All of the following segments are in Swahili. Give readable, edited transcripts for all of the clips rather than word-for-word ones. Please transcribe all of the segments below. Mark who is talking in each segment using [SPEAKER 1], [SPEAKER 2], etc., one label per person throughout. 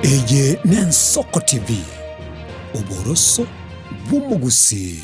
[SPEAKER 1] Eye n'Ensoko TV oboroso bw'umugusi.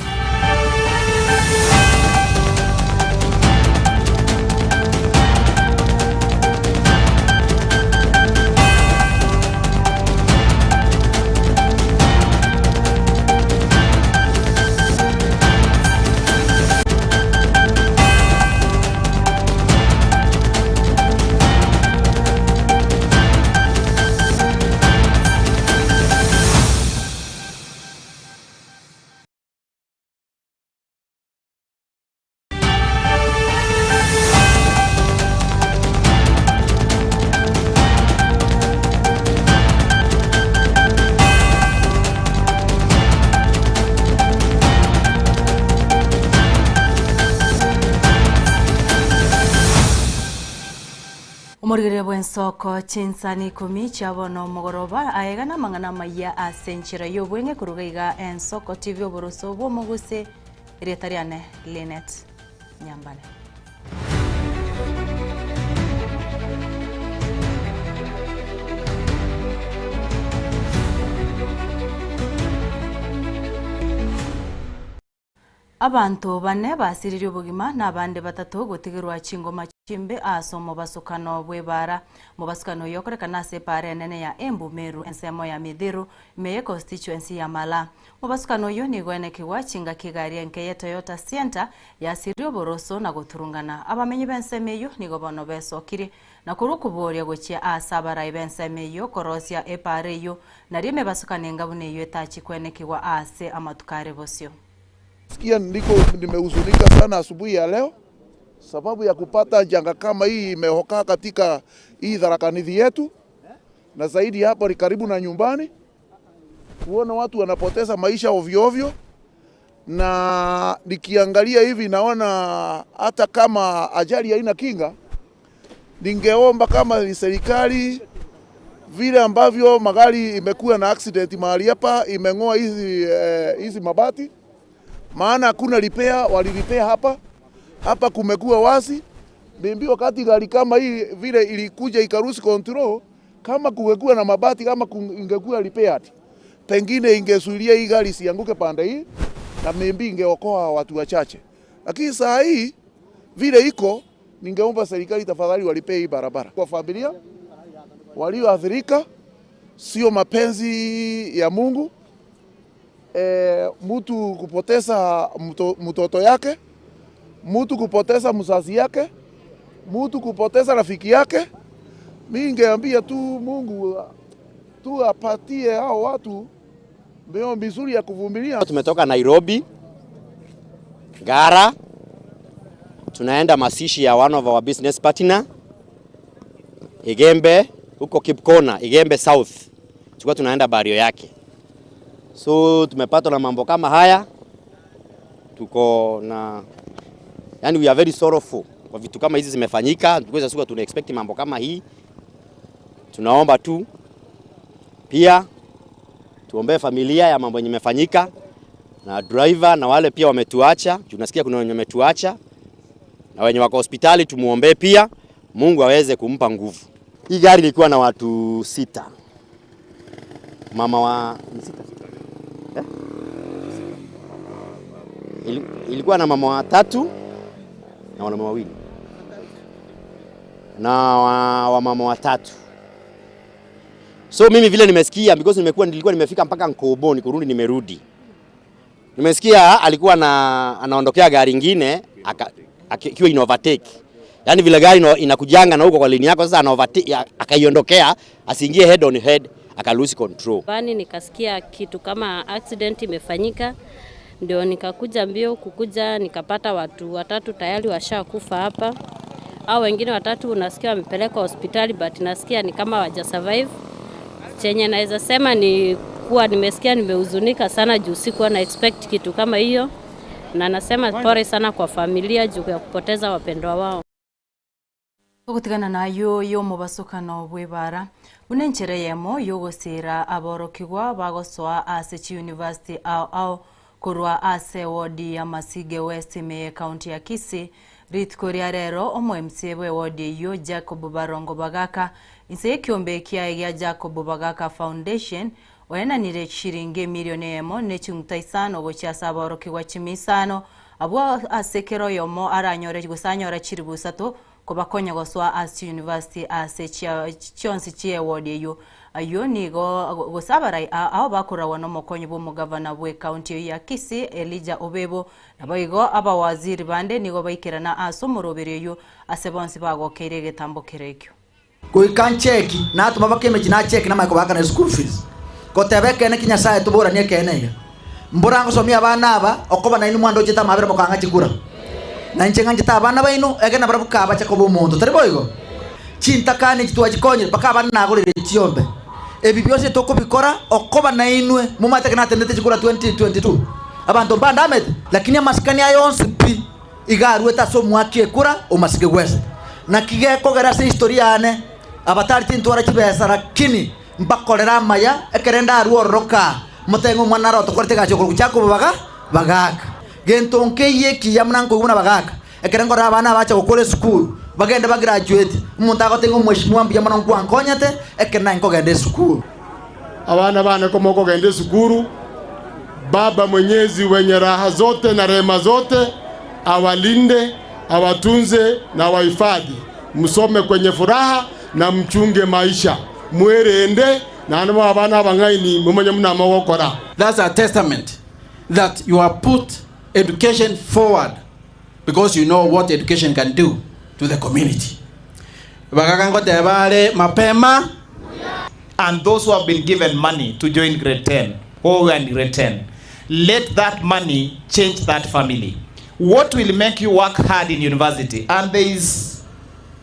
[SPEAKER 2] Omorigere bw'Ensoko chinsani 10 chabono mugoroba ayegana mangana maya asenchira yobwenge kuruga iga Ensoko TV oboroso bw'omuguse iretariane Linet Nyambane. Abantu bane basiriri ubugima n'abandi batatu gutigirwa chingoma chimbe asomo basukano bwebara mu basukano yokorekana separe nene ya Embu Meru ensemo ya Midhiru meye constituency ya Mala mu basukano yo nigwenekiwa chinga kigari enke Toyota Center ya sirio boroso na guturungana abamenyi bensemeyo nigobono besokiri na kurukuboria gochia asabara ibensemeyo korosia epareyo na rime basukane ngabune yo etachi kwenekiwa ase amatukare bosio.
[SPEAKER 3] Sikia nimehuzunika sana asubuhi ya leo sababu ya kupata janga kama hii imehoka katika hii Tharaka Nithi yetu, na zaidi hapo ni karibu na nyumbani. Kuona watu wanapoteza maisha ovyo ovyo, na nikiangalia hivi naona hata kama ajali haina kinga, ningeomba kama ni serikali vile ambavyo magari imekuwa na accident mahali hapa imeng'oa hizi mabati, maana hakuna repair, waliripea hapa kumekuwa wazi. Mimi wakati gari kama hii vile ilikuja ikaruhusu control, kama kungekuwa na mabati, kama ingekuwa repaired, pengine ingezuilia hii gari sianguke pande hii na mimi ingeokoa watu wachache. Lakini saa hii vile iko, ningeomba serikali tafadhali walipee hii barabara kwa familia walioathirika. Sio mapenzi ya Mungu mtu kupoteza mtoto yake, mtu kupoteza mzazi yake, mtu kupoteza rafiki yake. Mimi ningeambia tu Mungu tu apatie hao watu mbio mizuri ya kuvumilia.
[SPEAKER 4] Tumetoka Nairobi Ngara, tunaenda masishi ya one of our business partner Igembe huko Kipkona, Igembe South. Tulikuwa tunaenda bario yake. So tumepatwa na mambo kama haya, tuko na yani we are very sorrowful kwa vitu kama hizi zimefanyika. Tukiweza suka tuna expect mambo kama hii. Tunaomba tu pia tuombee familia ya mambo yenye yamefanyika na driver na wale pia wametuacha. Tunasikia kuna wenye wametuacha na wenye wako hospitali, tumuombee pia Mungu aweze kumpa nguvu. Hii gari ilikuwa na watu 6. Mama wa 6. Ilikuwa na mama watatu na wanaume wawili na wamama watatu. So mimi vile nimesikia, because nilikuwa nimefika mpaka Nkoboni kurudi, nimerudi. Nimesikia alikuwa anaondokea gari nyingine akiwa in overtake. Yaani vile gari inakujanga na huko kwa lini yako, sasa ana overtake akaiondokea asiingie head on head, aka lose control.
[SPEAKER 5] Bani nikasikia kitu kama accident imefanyika, ndio nikakuja mbio kukuja nikapata watu watatu tayari washakufa hapa. Au wengine watatu unasikia wamepelekwa hospitali but nasikia ni kama hawaja survive. Chenye naweza sema ni kuwa nimesikia nimehuzunika sana juu sikuwa na expect kitu kama hiyo, na nasema pole sana kwa familia juu ya kupoteza wapendwa wao.
[SPEAKER 2] Tugutigana nayo yo mubasukano bwebara unenchere yemo yogosira aborokigwa bagosoa ase University au kurwa ase wodi ya Masige West me county ya Kisii. Rit koria rero omo MCA we wodi yo Jacob Barongo Bagaka inse kiombe kia Jacob Bagaka Foundation waenanire shiringi milioni 1.5 gocha saboroki wa chimisano abwo asekero yomo aranyore gusanyora chiri busato kubakonya goswa as university as chionsi chie ward yo ayo nigo gosabarai aho bakura wono mokonyi bo mugavana bwe county ya Kisii Elijah Obebo naboigo abawaziri bande nigo baikirana asomorobere yo asebonsi bagokeire getambo kirekyo
[SPEAKER 6] kuikan cheki na atuma bakemeji na cheki na mako bakana school fees kotebeke ne kinya sae tubura ne kene mburango somia bana aba okoba na inu mwando chita mabere mokanga chikura na nchenga chita bana baino ege na barabu kaba cha kobo muntu teriboigo chinta kane chitwa chikonye baka bana nagorire chiombe ebibyose toko bikora okoba na inwe mumate kana tendete chikura 2022 abantu mbanda amet lakini amaskani ayonse pi igaruwe ta so mwakie kura o masike gwese na kigeko gara se historia ane abatari tintora chibesa lakini mbakolera maya ekerenda aruoroka mutengo mwana roto korte gacho kuchako bagaka gento nkeye kiyamnanko guna bagaka ekerengo rabana bacha gukole school bagende ba graduate umuntu agotengo mweshimwa mbya mwana nkwa nkonyate ekena nko gende school
[SPEAKER 7] abana komoko gende school. Baba Mwenyezi wenye raha zote na rehema zote awalinde, awatunze na wahifadhi, msome kwenye furaha na mchunge maisha mwerende na anama abana bangaini mumenye mnama wokora.
[SPEAKER 6] That's a testament that you have put education forward because you know what education can do to the community. Bagakango tebale mapema.
[SPEAKER 8] And those who have been given money to join grade 10 or in grade 10, let that money change that family. What will make you work hard in university? And there is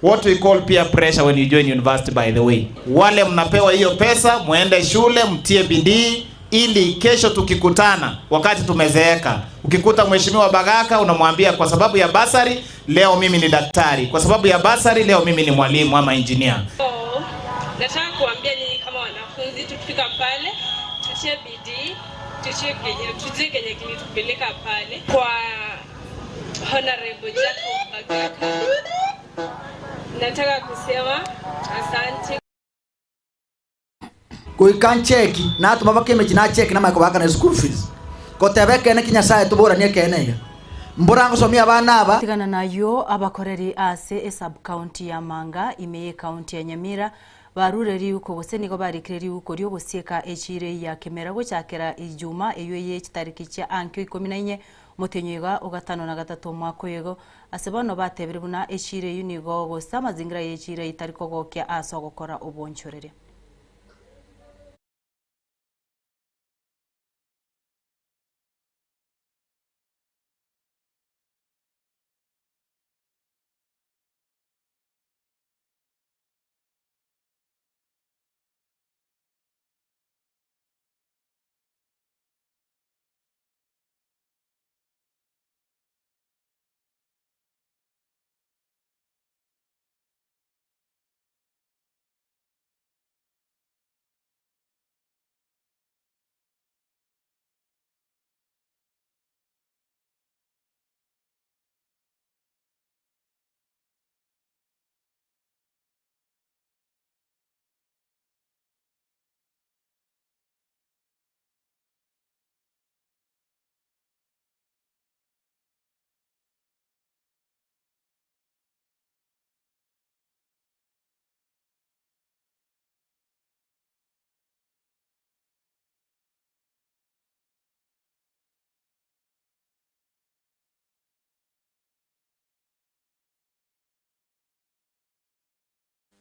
[SPEAKER 8] what we call peer pressure when you join university, by the way. Wale mnapewa hiyo pesa, muende shule, mtie bidii, ili kesho tukikutana, wakati tumezeeka, ukikuta mheshimiwa Bagaka unamwambia kwa sababu ya basari, leo mimi ni daktari. Kwa sababu ya basari, leo mimi ni mwalimu ama engineer.
[SPEAKER 9] Nataka kuambia nyinyi kama wanafunzi tukifika pale, tutie bidii, tujue kenye kilitupeleka pale kwa Honorable Jacob Bagaka. Nataka kusema asante.
[SPEAKER 6] Kuikan cheki na atuma bakemeji na cheki na mako bakana school fees kotebeke ne kinya sae tubura ne kene mburango somia bana aba
[SPEAKER 2] tigana nayo abakoreri ase sub county ya Manga imeye county ya Nyamira barureri uko bose nigo barikireri uko ryo gosieka echire ya kemera gochakera ijuma eyo ye tariki cha ankyo 14 mutenyiga ugatano na gatatu mwako yego asebano batebere buna echire yunigo gosa mazingira yechire itariko gokya aso gukora ubonchorere.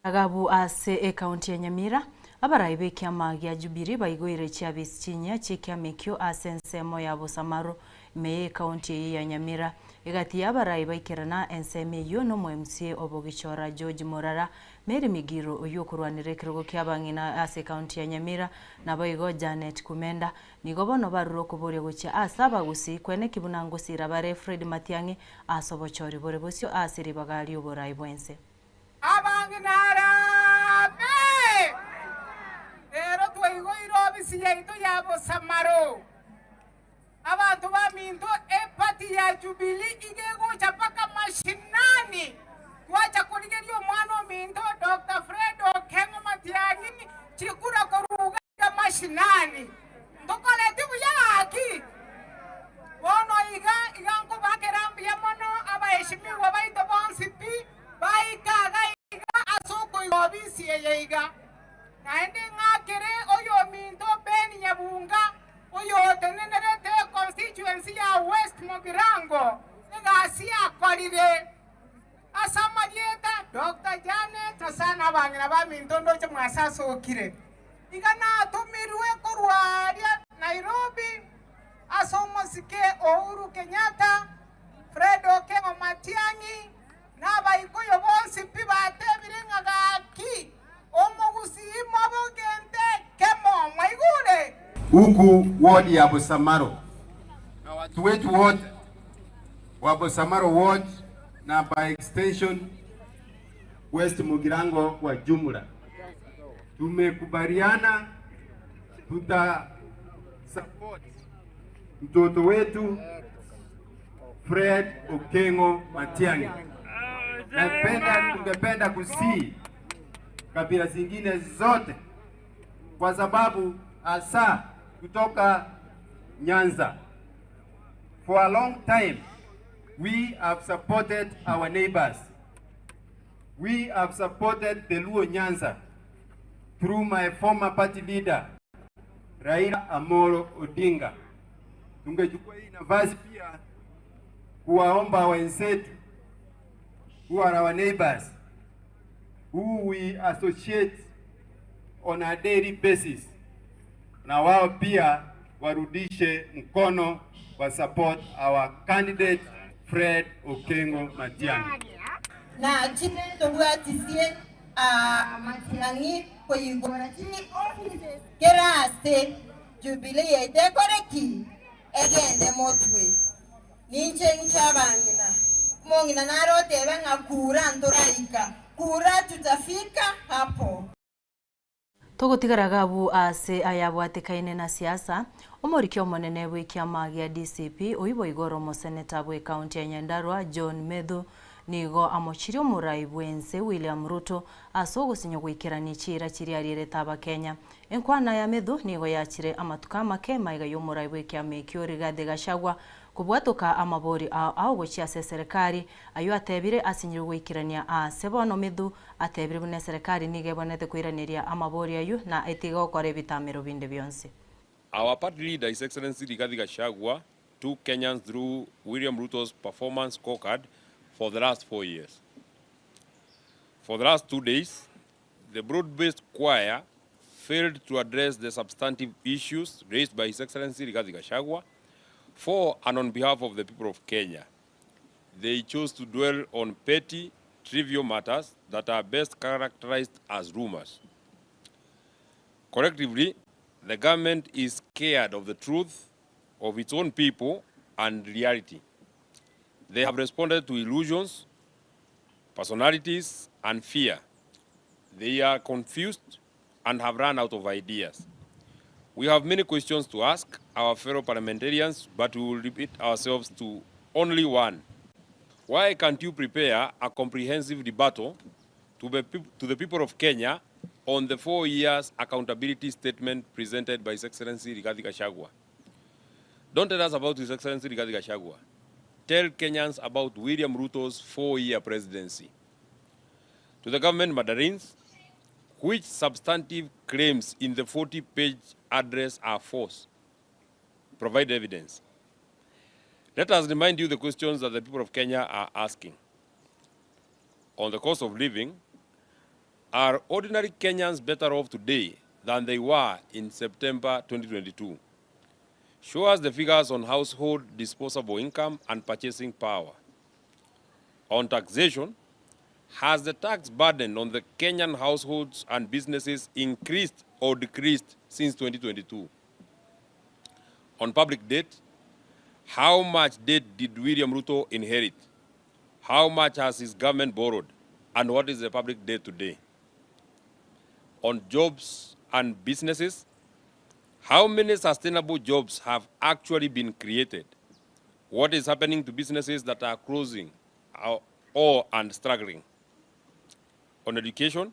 [SPEAKER 2] Agabu ase county ya Nyamira abaraibe kiama gya Jubilee baigoire chia bisinya chikia mekyo ase nsemo ya Busamaro me county ya Nyamira igati abaraibe ikirana enseme yo no MCA obogichora George Morara Mary Migiro oyokurwanire kirogo kyabangina ase county ya Nyamira na baigo Janet Kumenda nigobono baruro kuboria gocha asaba gusi kwene kibunango sirabare Fred Matiangi asobochori bore bosyo asiri bagali oborai bwense
[SPEAKER 10] abanginara me ero twigo irobisi yaitu ya Busamaro abantu baminto epati ya Jubilee igegucha paka mashinani wacha kuligerio mwana minto Dr. Fred Okengo Matiang'i chikura koruga mashinani ndokole tibu yaki bono iga ngo bakerambia mono abaheshimiwa baito bonsipi baikaga iga asoko ibisi yeiga naende ngakere oyo mindo Ben Nyabunga oyo tenenerete constituency ya West Mogirango ngasi akorire asama dieta Dr. Janet asana bangina baminto ndoche mwasasokire igana tumirwe korwaria Nairobi asomosike Uhuru Kenyatta Fred Okengo Matiang'i n'abaikoyo bonsi pibatebire ngagaki omugusimo bogente kemo mwaigure
[SPEAKER 11] huku ward ya Busamaro na watu wetu wote wa Busamaro ward na by extension West Mugirango kwa jumla tumekubaliana tuta support mtoto wetu Fred Okengo Matiang'i. Tungependa kusii kabila zingine zote kwa sababu hasa kutoka Nyanza. For a long time we have supported our neighbors. We have supported the Luo Nyanza through my former party leader Raila Amolo Odinga. Tungechukua hii nafasi pia kuwaomba wenzetu who are our neighbors, who we associate on a daily basis, na wao pia warudishe mkono wa support our candidate Fred Okengo Matiang'i.
[SPEAKER 12] Na chine tobwatisie Matiang'i koigora chini offices kerase Jubilee dekoreki egende motwe ninche nchabangina mongina narote benga kura ntoraika kura tutafika hapo
[SPEAKER 2] togotigaraga abu ase ayabwatikaine na siasa omorikio monene bw'ikiama gĩa DCP oibo igoro moseneta bwe kaunti ya Nyandarua John Medhu nigo amochirio murai bwense William Ruto asogusinyo gwikirania chira chiriarire taba Kenya enkwana ya Medhu nigo yachire amatuka make maiga yomurai bw'ikiama kio Rigathi Gachagua kubwatuka amabori ao gũciase serikali ayo atebire asinyire gwikirania asebono Medhu atebire bune serikali nigebonete kwiraniria amabori ayo na etiga okore bitamiro binde byonse.
[SPEAKER 13] Our party leader, His Excellency Rigathi Gachagua, took Kenyans through William Ruto's performance scorecard for the last 4 years. For the last 2 days, the broad-based choir failed to address the substantive issues raised by His Excellency Rigathi Gachagua for and on behalf of the people of Kenya. They chose to dwell on petty, trivial matters that are best characterized as rumors. Collectively, the government is scared of the truth of its own people and reality. They have responded to illusions, personalities, and fear. They are confused and have run out of ideas. We have many questions to ask our fellow parliamentarians, but we will limit ourselves to only one. Why can't you prepare a comprehensive rebuttal to the people of Kenya on the 4 years accountability statement presented by His Excellency Rigathi Gachagua? Don't tell us about His Excellency Rigathi Gachagua. Tell Kenyans about William Ruto's 4-year presidency. To the government mandarins, which substantive claims in the 40-page address are false? Provide evidence. Let us remind you the questions that the people of Kenya are asking. On the cost of living, are ordinary Kenyans better off today than they were in September 2022? Show us the figures on household disposable income and purchasing power. On taxation, has the tax burden on the Kenyan households and businesses increased or decreased since 2022? On public debt, how much debt did William Ruto inherit? How much has his government borrowed? And what is the public debt today? On jobs and businesses, how many sustainable jobs have actually been created? What is happening to businesses that are closing or struggling? On education,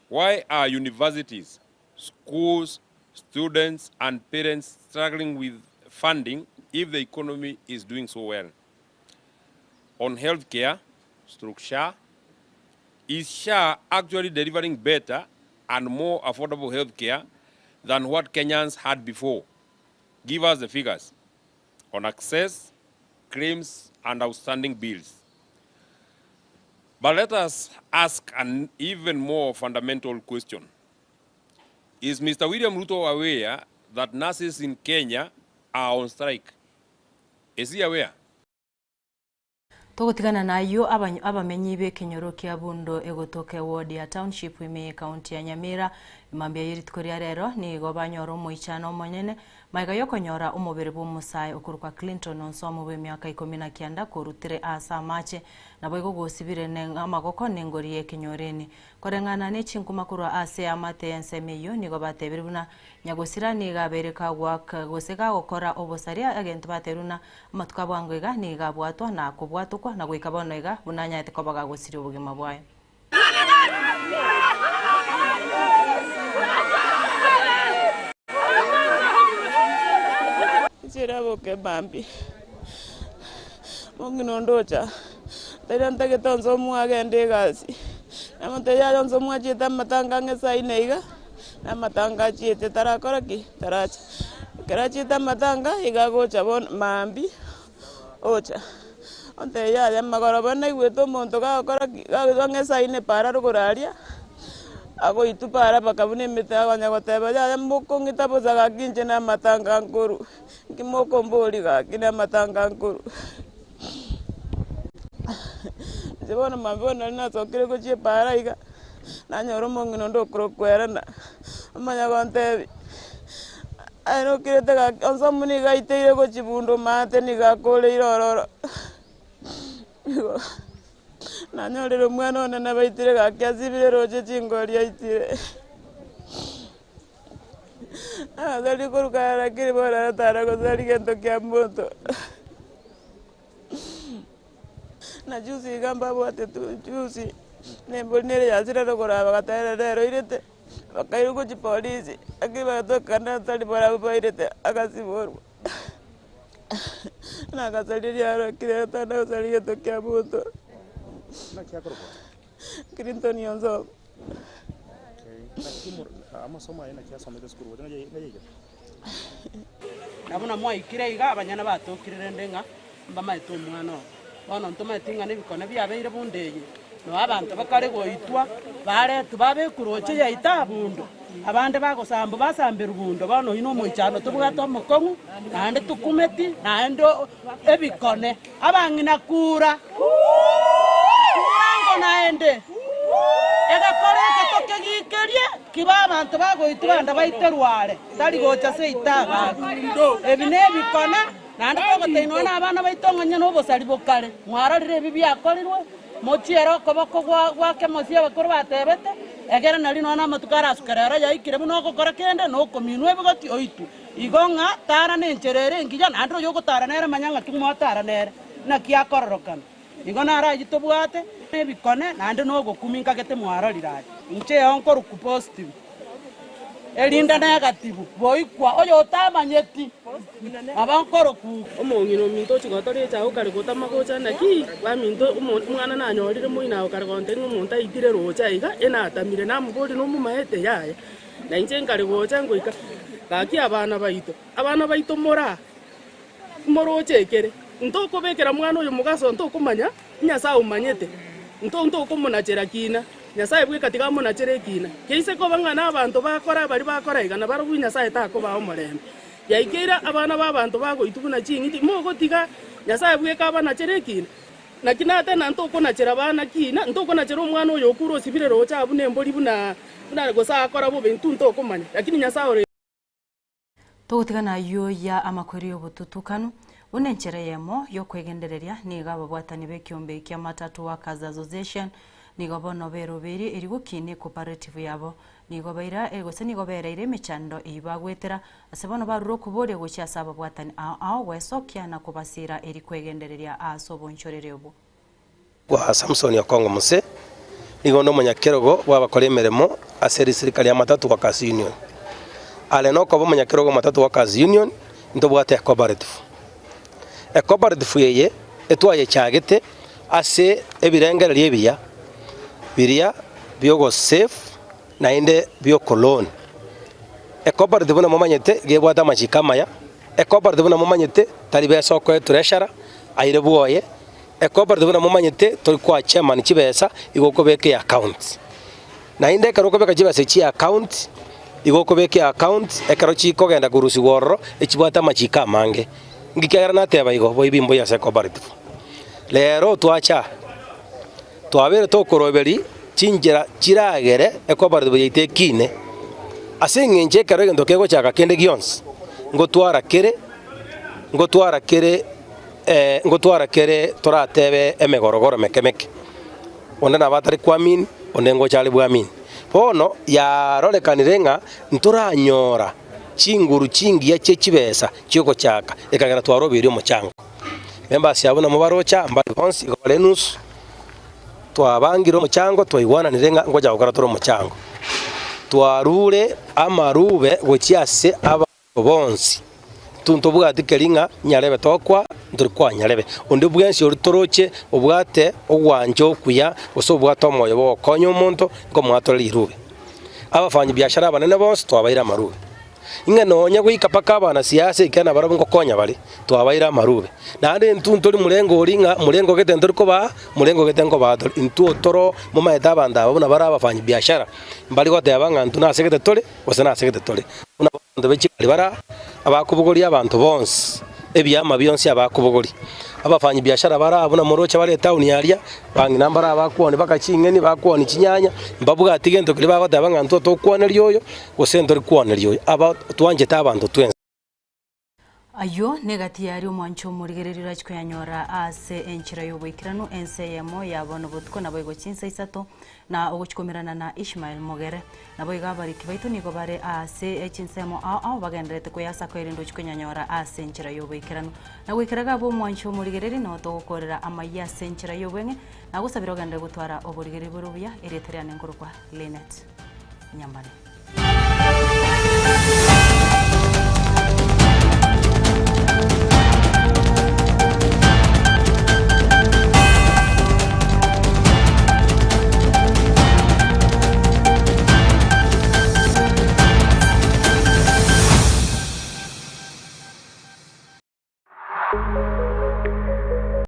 [SPEAKER 13] Why are universities, schools, students and parents struggling with funding if the economy is doing so well? On healthcare, SHA, is SHA actually delivering better and more affordable healthcare than what Kenyans had before? Give us the figures on access, claims, and outstanding bills. But let us ask an even more fundamental question. Is Mr. William Ruto aware that nurses in Kenya are on strike? Is he aware?
[SPEAKER 2] Tugutigana nayo abamenyi be Kinyoro kia Bundo egotoke ward ya township ime county ya Nyamira mambia yiritukoria rero ni gobanyoro moichano monene maiga yokonyora umubiri bw'umusai okuruka Clinton onsomo bwe myaka 19 kurutire asa mache nabo igogosibire amagoko nengorie Kinyoreni korengana ne chinkumakuru ase amate ensemeyo ni gobatebiri buna nyagosira ni gabereka gwaka gosega gukora obosaria agent bateruna amatuka bwangwega ni gabwatwa na kubwatukwa na gwikabona iga bunanya etikobaga gosiri ubugima bwayo
[SPEAKER 14] Sirabo ke bambi mongino ndocha teranta ke tonzo muagende gasi namonte ya tonzo muachita matanga ngesa ineiga na matanga chiete tarakora ki taracha karachita matanga igagocha bon mambi ocha onte ya magoroba na igweto monto gakora ga ngesa ine para ruguraria ago itupara bakabune mitago nyagoteba ya mboko ngitabo zaga kinje na matanga nkuru kimoko mboli ga kina matanga nkuru zibona mabona na sokire ko che para iga na nyoro mongino ndo krokwerana amanya gontebi ano kirete ga onsamuni ga iteire ko chibundo mate ni ga kole irororo na nyorero mwana ona na baitire ga kyazibire roje chingori yaitire dali kurukara kiri bora tara ko dali gento kya moto na juzi gamba bote tu juzi ne bonere yazira ro kora bakatara rero irete bakairu ko polisi akiba to kana tali bora bairete akasiboru na kasali yaro kire tana sali gento kya moto na kya koro Clinton yonzo amasomo ayina kyasomete skuru wona yeje abona mwa ikirega abanyana batokirire ndenga mbama ito mwana bono ntoma tinga nebikone byabeire bundeye no abantu bakare goitwa bare tubabe kuroche yaita bundo abande bagosamba basambira bundo bono ino moichano tubwato mokongu nande tukumeti nando ebikone abangina kura naende ega koreka toke gikerie kiba abantu bagoitwanda baiterware tari gocha se itaga ebine bikona nande kogoteino na abana baitonganya no bosari bokare mwararire bibi akorirwe mochiero koboko gwake mosia bakuru batebete egera nari no na matukara asukarara yaikire muno gokora kende no kominwe bigoti oitu igonga tara nencherere ngija nandro yoko tara nere manyanga tumo tara nere na kiakororokana igona ara yitobwate nebikone nande no gokuminka gete mwararira nche onkoro ku positive elinda negativu boikwa oyo tamanyeti abankoro ku omongino minto chigotore cha ukari gotamagocha naki ba minto umwana nanyorire muina ukari gonte n'umuntu ayitire rocha iga enatamire namugori no mumaete yaye na inche ngari gocha ngoika gaki abana baito moroche ekere ntoko bekera mwana uyu mugaso ntoko manya nyasa umanyete ntoko munachera kina nyasaye bwe katika munachera kina keise ko bangana abantu bakora bari bakora igana baro nyasaye tako ba omorembe yaikira abana babantu bago itubuna chingiti mogo tiga nyasaye bwe ka bana chera kina na kinate na ntoko nachera bana kina ntoko nachera umwana uyu okuro sibire rocha abune mbori buna gosa akora bo bentu ntoko manya lakini nyasaye
[SPEAKER 2] tugutigana yo ya amakori obututukanu unenchere yemo yo kwegendereria ni gabo bwatani bekiombe kya matatu wa Kazi Association ni gabo nobero beri erigukine cooperative yabo ni gobaira egose ni gobera ire mechando ibagwetera asebono baruro kubore gocha saba bwatani ao wesokia na kubasira eri kwegendereria aso bonchorere obo
[SPEAKER 15] kwa Samson ya Kongo muse igondo munyakerogo wabakora emeremo ase serikali ya matatu workers union ale no kobo munyakerogo matatu workers union ntobwate cooperative yeye etwaye chagete ase ebirengereria ebiya biria byogo safe na inde byo colon cooperative na momanyete gebwata machikamaya cooperative na momanyete tari besoko etureshara aire bwoye cooperative na momanyete turi kwa chairman chibesa igoko beke account na inde karoko beka chibesa chi account igoko beke account ekaro chiko genda kurusi gorro echibwata machika mange ngikera na teba igo boibimbo ya cooperative lero twacha twabere tokoroberi chinjera chiragere cooperative yite kine asengenje karo gendo kego chaka kende gions ngotwara kere toratebe emegorogoro mekemeke onde na batari kwamin onde ngochali bwamin bono ya rolekanire nga nturanyora chinguru chingi ya chechibesa chiko chaka ekagera twarobiri omuchango memba siabona mubarocha mbali bonsi golenus twabangiro omuchango twaigwana nirenga ngoja gukara toro omuchango twarure amarube gochiase aba bonsi tunto bwati keringa nyarebe tokwa nduri kwa nyarebe onde bwensi ori toroche obwate ogwanjo kuya oso bwato moyo bo konyo muntu ngo mwatorera irube abafanyi biashara abanene bonse twabaira marube inga nonya gwika paka abana siasa ikana barabo ngo konya bari twabaira marube nande ntunto ri murengo oringa murengo gete nduri ko ba murengo gete ngo ba intu otoro mu maeta banda abo na baraba abafanyi biashara mbali gote abanga ntu na segete tole osana segete tole una bando bechi bara abakubugori abantu bonse ebyama byonse abakubugori abafanyi biashara bara abuna morocha bare town yaria bangi nambara abakuone bakachingeni bakuone chinyanya mbabuga atigento kile bagote abanga ntu tokuone ryoyo gosendo rikuone ryoyo aba twanje tabantu twense
[SPEAKER 2] ayo negati yari omwancho murigererira chiko yanyora ase enchira yobwikirano enseyemo yabona butko nabo igo chinsa isato na ogochikomerana na Ishmael Mogere nabo igabari kibaito nigo bare ase echinsemo ao bagenderete kuyasa ko irindo chiko yanyora ase enchira yobwikirano na gwikiraga bo omwancho murigereri no togokorera amaya senchira yobwenge na gusabira ogende gutwara oburigereri burubuya ereteriane ngorwa Linet Nyambane